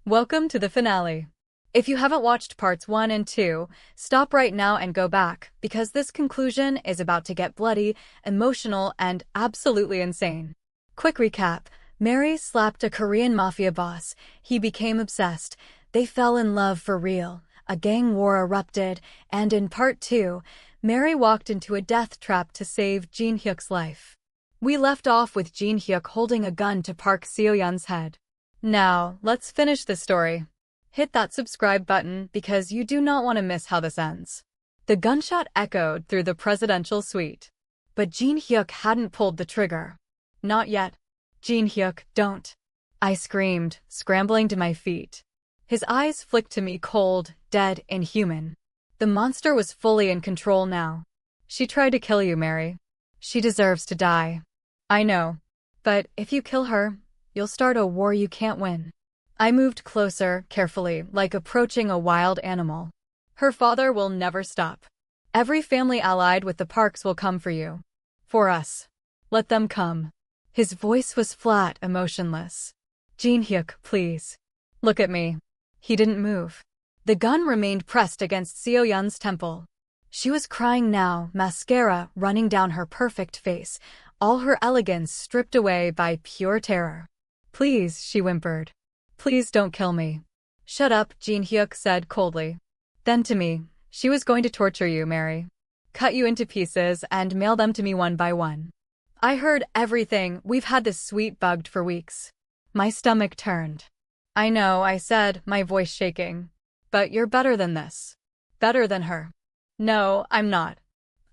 Welcome to the finale. If you haven't watched parts 1 and 2, stop right now and go back, because this conclusion is about to get bloody, emotional, and absolutely insane. Quick recap. Mary slapped a Korean mafia boss. He became obsessed. They fell in love for real. A gang war erupted, and in part 2, Mary walked into a death trap to save Jin-hyuk's life. We left off with Jin-hyuk holding a gun to Park Seo-yeon's head. Now, let's finish the story. Hit that subscribe button because you do not want to miss how this ends. The gunshot echoed through the presidential suite. But Jin-hyuk hadn't pulled the trigger. Not yet. Jin-hyuk, don't. I screamed, scrambling to my feet. His eyes flicked to me cold, dead, inhuman. The monster was fully in control now. She tried to kill you, Mary. She deserves to die. I know. But if you kill her, you'll start a war you can't win. I moved closer, carefully, like approaching a wild animal. Her father will never stop. Every family allied with the Parks will come for you. For us. Let them come. His voice was flat, emotionless. Jin-hyuk, please. Look at me. He didn't move. The gun remained pressed against Seo-yeon's temple. She was crying now, mascara running down her perfect face, all her elegance stripped away by pure terror. Please, she whimpered. Please don't kill me. Shut up, Jin-hyuk said coldly. Then to me, she was going to torture you, Mary. Cut you into pieces and mail them to me one by one. I heard everything. We've had this sweet bugged for weeks. My stomach turned. I know, I said, my voice shaking. But you're better than this. Better than her. No, I'm not.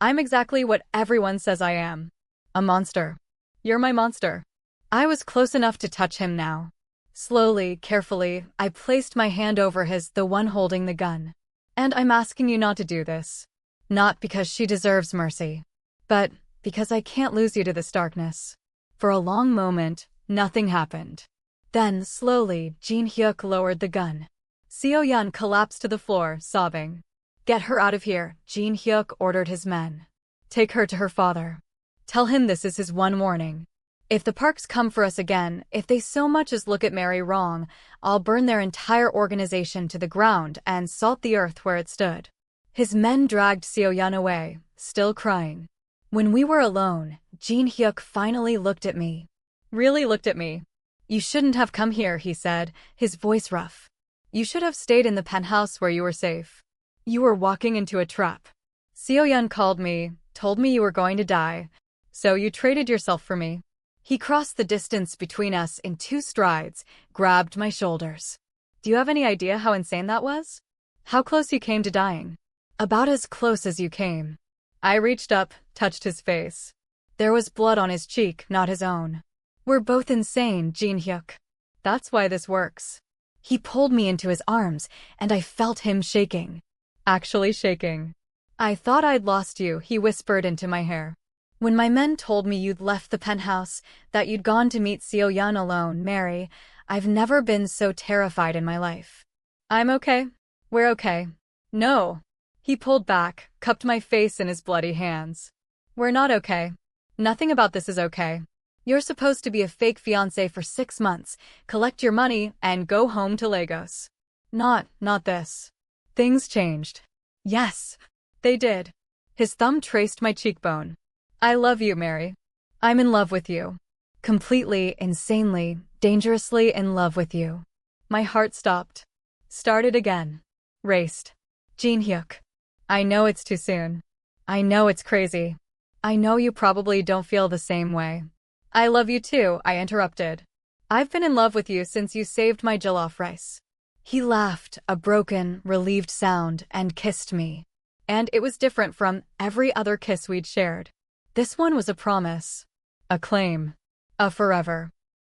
I'm exactly what everyone says I am. A monster. You're my monster. I was close enough to touch him now. Slowly, carefully, I placed my hand over his, the one holding the gun. And I'm asking you not to do this. Not because she deserves mercy, but because I can't lose you to this darkness. For a long moment, nothing happened. Then, slowly, Jin-hyuk lowered the gun. Seo-yeon collapsed to the floor, sobbing. Get her out of here, Jin-hyuk ordered his men. Take her to her father. Tell him this is his one warning. If the Parks come for us again, if they so much as look at Mary wrong, I'll burn their entire organization to the ground and salt the earth where it stood. His men dragged Seo-yeon away, still crying. When we were alone, Jin-hyuk finally looked at me. Really looked at me. You shouldn't have come here, he said, his voice rough. You should have stayed in the penthouse where you were safe. You were walking into a trap. Seo-yeon called me, told me you were going to die. So you traded yourself for me. He crossed the distance between us in 2 strides, grabbed my shoulders. Do you have any idea how insane that was? How close you came to dying? About as close as you came. I reached up, touched his face. There was blood on his cheek, not his own. We're both insane, Jin-hyuk. That's why this works. He pulled me into his arms, and I felt him shaking. Actually shaking. I thought I'd lost you, he whispered into my hair. When my men told me you'd left the penthouse, that you'd gone to meet Seo-yeon alone, Mary, I've never been so terrified in my life. I'm okay. We're okay. No. He pulled back, cupped my face in his bloody hands. We're not okay. Nothing about this is okay. You're supposed to be a fake fiancé for 6 months, collect your money, and go home to Lagos. Not this. Things changed. Yes, they did. His thumb traced my cheekbone. I love you, Mary. I'm in love with you. Completely, insanely, dangerously in love with you. My heart stopped. Started again. Raced. Jin-hyuk. I know it's too soon. I know it's crazy. I know you probably don't feel the same way. I love you too, I interrupted. I've been in love with you since you saved my jollof rice. He laughed, a broken, relieved sound, and kissed me. And it was different from every other kiss we'd shared. This one was a promise. A claim. A forever.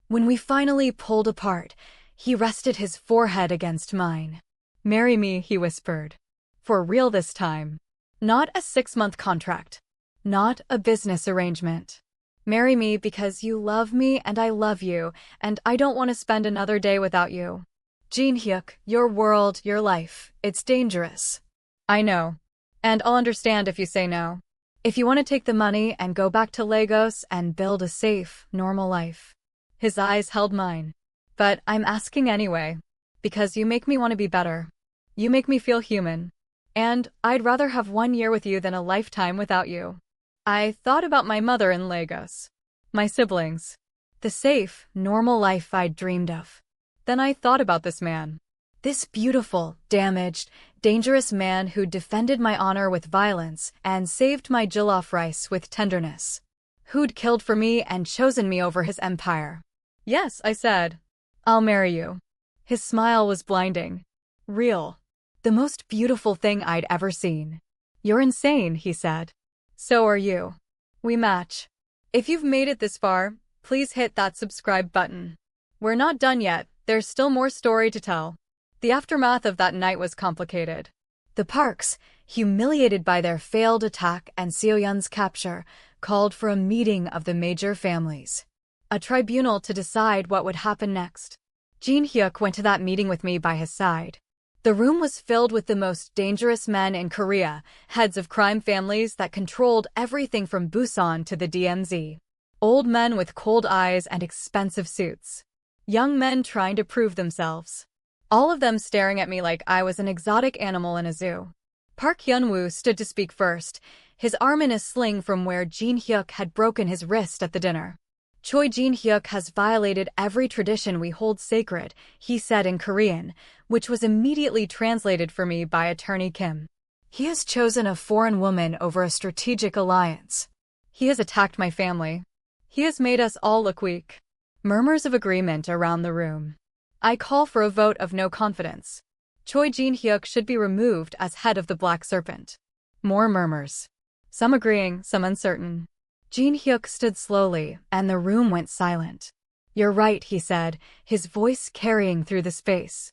When we finally pulled apart, he rested his forehead against mine. Marry me, he whispered. For real this time. Not a 6-month contract. Not a business arrangement. Marry me because you love me and I love you, and I don't want to spend another day without you. Jin-hyuk, your world, your life, it's dangerous. I know. And I'll understand if you say no. If you want to take the money and go back to Lagos and build a safe, normal life. His eyes held mine. But I'm asking anyway. Because you make me want to be better. You make me feel human. And I'd rather have 1 year with you than a lifetime without you. I thought about my mother in Lagos. My siblings. The safe, normal life I'd dreamed of. Then I thought about this man. This beautiful, damaged, dangerous man who defended my honor with violence and saved my jollof rice with tenderness. Who'd killed for me and chosen me over his empire. Yes, I said. I'll marry you. His smile was blinding. Real. The most beautiful thing I'd ever seen. You're insane, he said. So are you. We match. If you've made it this far, please hit that subscribe button. We're not done yet, there's still more story to tell. The aftermath of that night was complicated. The Parks, humiliated by their failed attack and Seo-yeon's capture, called for a meeting of the major families. A tribunal to decide what would happen next. Jin-hyuk went to that meeting with me by his side. The room was filled with the most dangerous men in Korea, heads of crime families that controlled everything from Busan to the DMZ. Old men with cold eyes and expensive suits. Young men trying to prove themselves. All of them staring at me like I was an exotic animal in a zoo. Park Hyun-woo stood to speak first, his arm in a sling from where Jin-hyuk had broken his wrist at the dinner. Choi Jin-hyuk has violated every tradition we hold sacred, he said in Korean, which was immediately translated for me by attorney Kim. He has chosen a foreign woman over a strategic alliance. He has attacked my family. He has made us all look weak. Murmurs of agreement around the room. I call for a vote of no confidence. Choi Jin-hyuk should be removed as head of the Black Serpent. More murmurs. Some agreeing, some uncertain. Jin-hyuk stood slowly, and the room went silent. You're right, he said, his voice carrying through the space.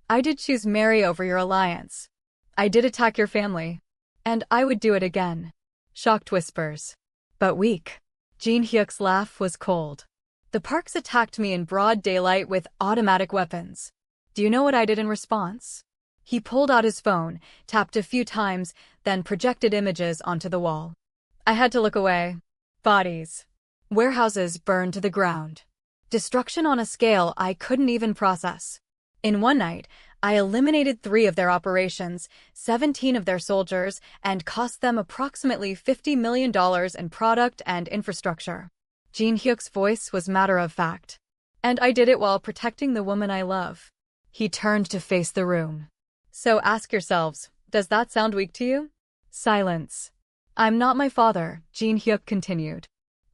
I did choose Mary over your alliance. I did attack your family. And I would do it again. Shocked whispers. But weak. Jin-hyuk's laugh was cold. The Parks attacked me in broad daylight with automatic weapons. Do you know what I did in response? He pulled out his phone, tapped a few times, then projected images onto the wall. I had to look away. Bodies. Warehouses burned to the ground. Destruction on a scale I couldn't even process. In one night, I eliminated 3 of their operations, 17 of their soldiers, and cost them approximately $50 million in product and infrastructure. Jin-hyuk's voice was matter-of-fact. And I did it while protecting the woman I love. He turned to face the room. So ask yourselves, does that sound weak to you? Silence. I'm not my father, Jin-hyuk continued.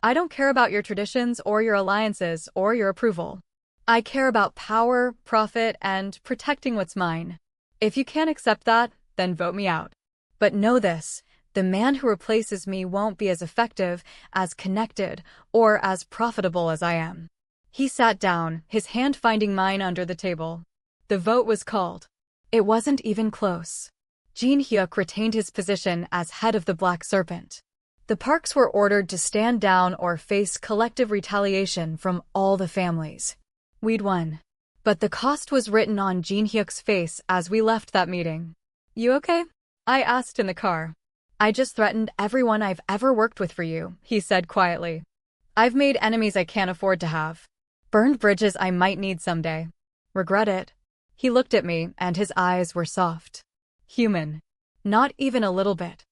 I don't care about your traditions or your alliances or your approval. I care about power, profit, and protecting what's mine. If you can't accept that, then vote me out. But know this, the man who replaces me won't be as effective, as connected, or as profitable as I am. He sat down, his hand finding mine under the table. The vote was called. It wasn't even close. Jin-hyuk retained his position as head of the Black Serpent. The Parks were ordered to stand down or face collective retaliation from all the families. We'd won. But the cost was written on Jin-hyuk's face as we left that meeting. You okay? I asked in the car. I just threatened everyone I've ever worked with for you, he said quietly. I've made enemies I can't afford to have. Burned bridges I might need someday. Regret it. He looked at me, and his eyes were soft. Human. Not even a little bit.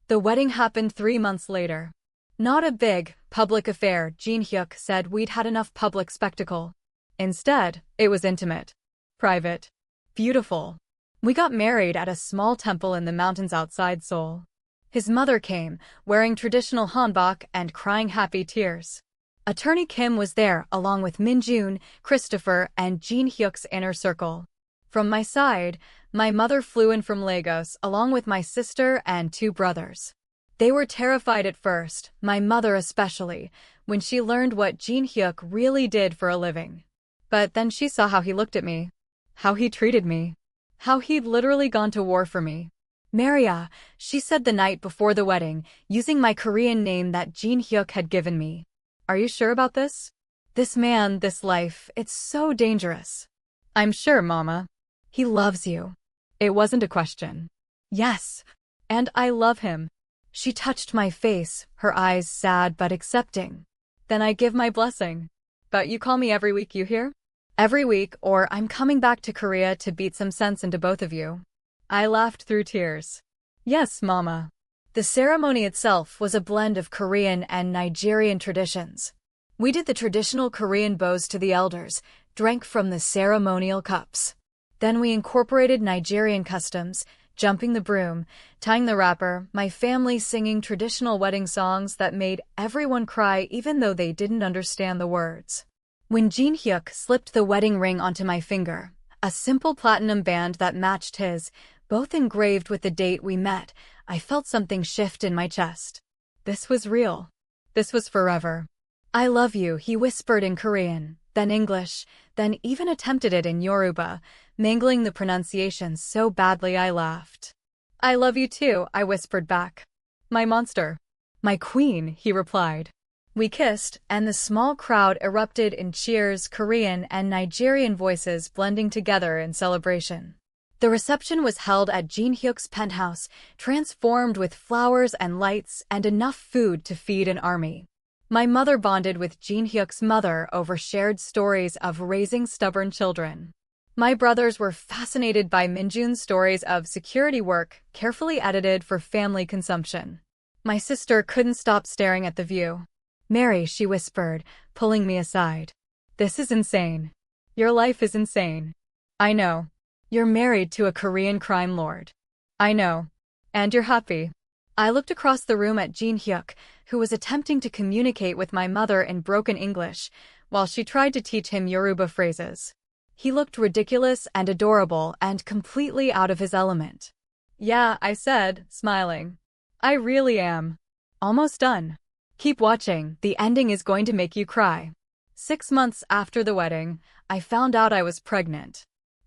The wedding happened 3 months later. Not a big, public affair, Jin-hyuk said we'd had enough public spectacle. Instead, it was intimate. Private. Beautiful. We got married at a small temple in the mountains outside Seoul. His mother came, wearing traditional hanbok and crying happy tears. Attorney Kim was there, along with Min-jun, Christopher, and Jin-hyuk's inner circle. From my side, my mother flew in from Lagos along with my sister and 2 brothers. They were terrified at first, my mother especially, when she learned what Jin-hyuk really did for a living. But then she saw how he looked at me, how he treated me, how he'd literally gone to war for me. Maria, she said the night before the wedding, using my Korean name that Jin-hyuk had given me. Are you sure about this? This man, this life, it's so dangerous. I'm sure, Mama. He loves you. It wasn't a question. Yes. And I love him. She touched my face, her eyes sad but accepting. Then I give my blessing. But you call me every week, you hear? Every week, or I'm coming back to Korea to beat some sense into both of you. I laughed through tears. Yes, Mama. The ceremony itself was a blend of Korean and Nigerian traditions. We did the traditional Korean bows to the elders, drank from the ceremonial cups. Then we incorporated Nigerian customs, jumping the broom, tying the wrapper, my family singing traditional wedding songs that made everyone cry even though they didn't understand the words. When Jin-hyuk slipped the wedding ring onto my finger, a simple platinum band that matched his, both engraved with the date we met, I felt something shift in my chest. This was real. This was forever. I love you, he whispered in Korean, then English, then even attempted it in Yoruba, mangling the pronunciations so badly I laughed. I love you too, I whispered back. My monster. My queen, he replied. We kissed, and the small crowd erupted in cheers, Korean and Nigerian voices blending together in celebration. The reception was held at Jin-hyuk's penthouse, transformed with flowers and lights and enough food to feed an army. My mother bonded with Jin-hyuk's mother over shared stories of raising stubborn children. My brothers were fascinated by Minjun's stories of security work, carefully edited for family consumption. My sister couldn't stop staring at the view. Mary, she whispered, pulling me aside. This is insane. Your life is insane. I know. You're married to a Korean crime lord. I know. And you're happy. I looked across the room at Jin-hyuk, who was attempting to communicate with my mother in broken English, while she tried to teach him Yoruba phrases. He looked ridiculous and adorable and completely out of his element. Yeah, I said, smiling. I really am. Almost done. Keep watching, the ending is going to make you cry. 6 months after the wedding, I found out I was pregnant.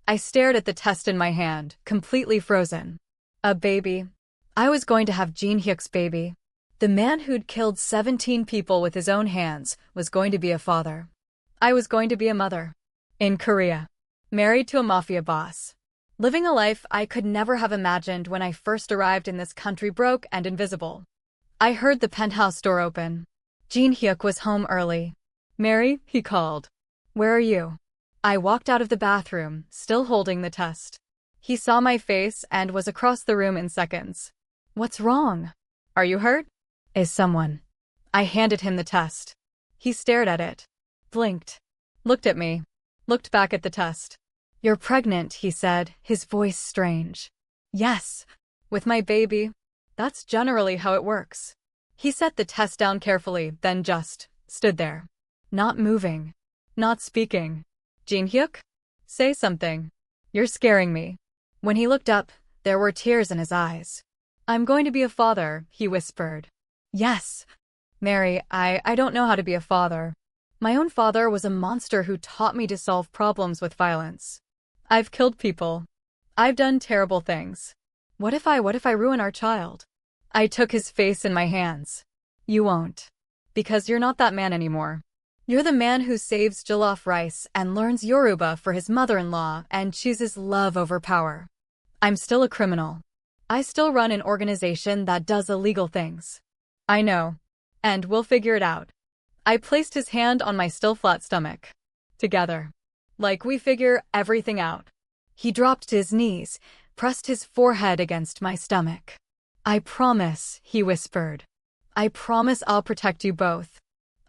I stared at the test in my hand, completely frozen. A baby. I was going to have Jin-hyuk's baby. The man who'd killed 17 people with his own hands was going to be a father. I was going to be a mother. In Korea. Married to a mafia boss. Living a life I could never have imagined when I first arrived in this country, broke and invisible. I heard the penthouse door open. Jin-hyuk was home early. Mary, he called. Where are you? I walked out of the bathroom, still holding the test. He saw my face and was across the room in seconds. What's wrong? Are you hurt? Is someone? I handed him the test. He stared at it. Blinked. Looked at me. Looked back at the test. You're pregnant, he said, his voice strange. Yes. With my baby. That's generally how it works. He set the test down carefully, then just stood there. Not moving. Not speaking. Jin-hyuk? Say something. You're scaring me. When he looked up, there were tears in his eyes. I'm going to be a father, he whispered. Yes. Mary, I don't know how to be a father. My own father was a monster who taught me to solve problems with violence. I've killed people. I've done terrible things. What if I ruin our child? I took his face in my hands. You won't. Because you're not that man anymore. You're the man who saves jollof rice and learns Yoruba for his mother-in-law and chooses love over power. I'm still a criminal. I still run an organization that does illegal things. I know. And we'll figure it out. I placed his hand on my still flat stomach. Together. Like we figure everything out. He dropped to his knees, pressed his forehead against my stomach. I promise, he whispered. I promise I'll protect you both.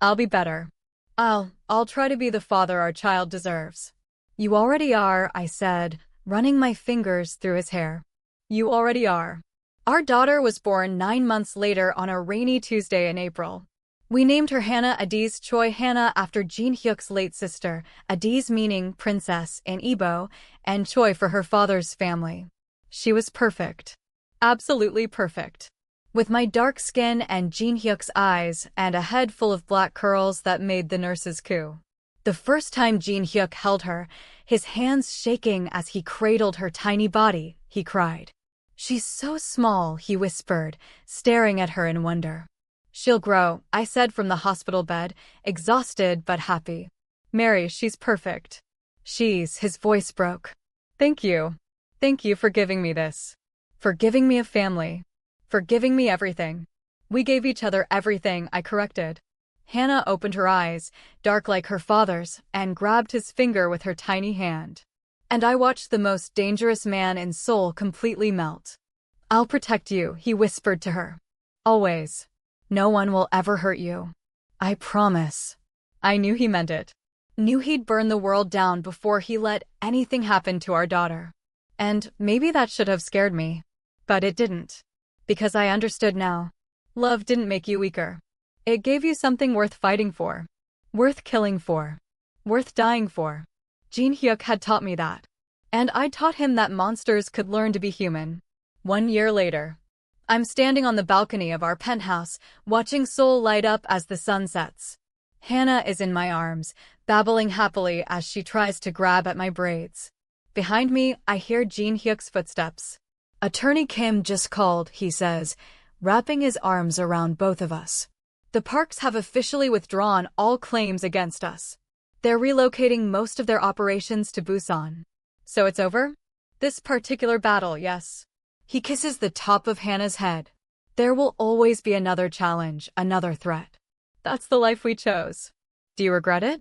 I'll be better. I'll try to be the father our child deserves. You already are, I said, running my fingers through his hair. You already are. Our daughter was born 9 months later on a rainy Tuesday in April. We named her Hannah Adiz Choi, Hannah after Jin-hyuk's late sister, Adiz meaning princess in Igbo, and Choi for her father's family. She was perfect. Absolutely perfect. With my dark skin and Jin-hyuk's eyes and a head full of black curls that made the nurses coo. The first time Jin-hyuk held her, his hands shaking as he cradled her tiny body, he cried. She's so small, he whispered, staring at her in wonder. She'll grow, I said from the hospital bed, exhausted but happy. Mary, she's perfect. His voice broke. Thank you. Thank you for giving me this. For giving me a family. For giving me everything. We gave each other everything, I corrected. Hannah opened her eyes, dark like her father's, and grabbed his finger with her tiny hand. And I watched the most dangerous man in Seoul completely melt. "I'll protect you," he whispered to her. "Always. No one will ever hurt you. I promise." I knew he meant it. Knew he'd burn the world down before he let anything happen to our daughter. And maybe that should have scared me. But it didn't. Because I understood now. Love didn't make you weaker. It gave you something worth fighting for. Worth killing for. Worth dying for. Jin-hyuk had taught me that. And I taught him that monsters could learn to be human. 1 year later. I'm standing on the balcony of our penthouse, watching Seoul light up as the sun sets. Hannah is in my arms, babbling happily as she tries to grab at my braids. Behind me, I hear Jin-hyuk's footsteps. "Attorney Kim just called," he says, wrapping his arms around both of us. "The Parks have officially withdrawn all claims against us. They're relocating most of their operations to Busan. So it's over? This particular battle, yes." He kisses the top of Hannah's head. "There will always be another challenge, another threat. That's the life we chose. Do you regret it?"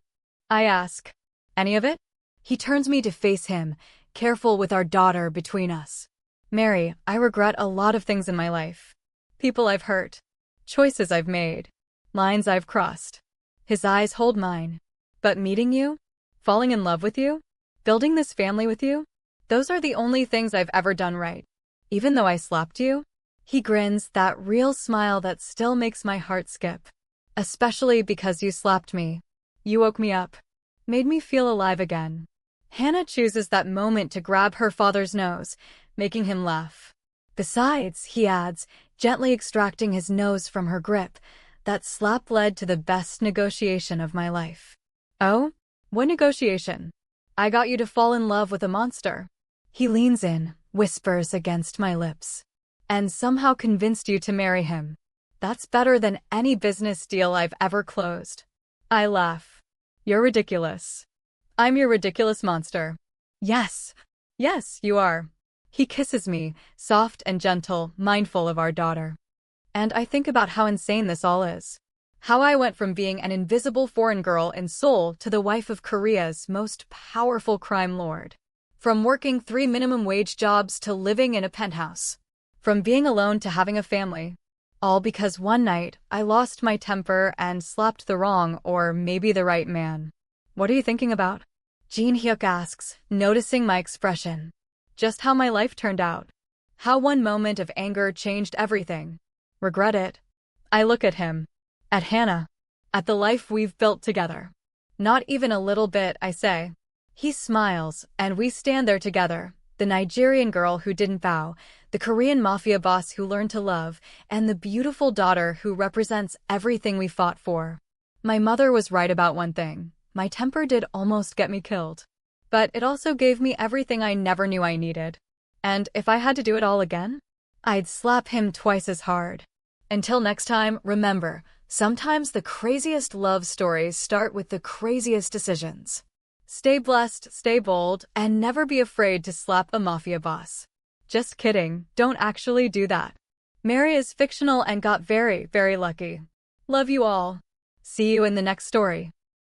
I ask. "Any of it?" He turns me to face him, careful with our daughter between us. "Mary, I regret a lot of things in my life. People I've hurt. Choices I've made. Lines I've crossed." His eyes hold mine. "But meeting you? Falling in love with you? Building this family with you? Those are the only things I've ever done right. Even though I slapped you?" He grins, that real smile that still makes my heart skip. "Especially because you slapped me. You woke me up. Made me feel alive again." Hannah chooses that moment to grab her father's nose, making him laugh. "Besides," he adds, gently extracting his nose from her grip, "that slap led to the best negotiation of my life." "Oh? What negotiation?" "I got you to fall in love with a monster." He leans in, whispers against my lips. "And somehow convinced you to marry him. That's better than any business deal I've ever closed." I laugh. "You're ridiculous." "I'm your ridiculous monster." "Yes. Yes, you are." He kisses me, soft and gentle, mindful of our daughter. And I think about how insane this all is. How I went from being an invisible foreign girl in Seoul to the wife of Korea's most powerful crime lord. From working 3 minimum wage jobs to living in a penthouse. From being alone to having a family. All because one night, I lost my temper and slapped the wrong or maybe the right man. "What are you thinking about?" Jin-hyuk asks, noticing my expression. "Just how my life turned out. How one moment of anger changed everything. Regret it?" I look at him. At Hannah. At the life we've built together. "Not even a little bit," I say. He smiles, and we stand there together. The Nigerian girl who didn't bow, the Korean Mafia boss who learned to love, and the beautiful daughter who represents everything we fought for. My mother was right about one thing. My temper did almost get me killed. But it also gave me everything I never knew I needed. And if I had to do it all again, I'd slap him twice as hard. Until next time, remember, sometimes the craziest love stories start with the craziest decisions. Stay blessed, stay bold, and never be afraid to slap a mafia boss. Just kidding, don't actually do that. Mary is fictional and got very, very lucky. Love you all. See you in the next story.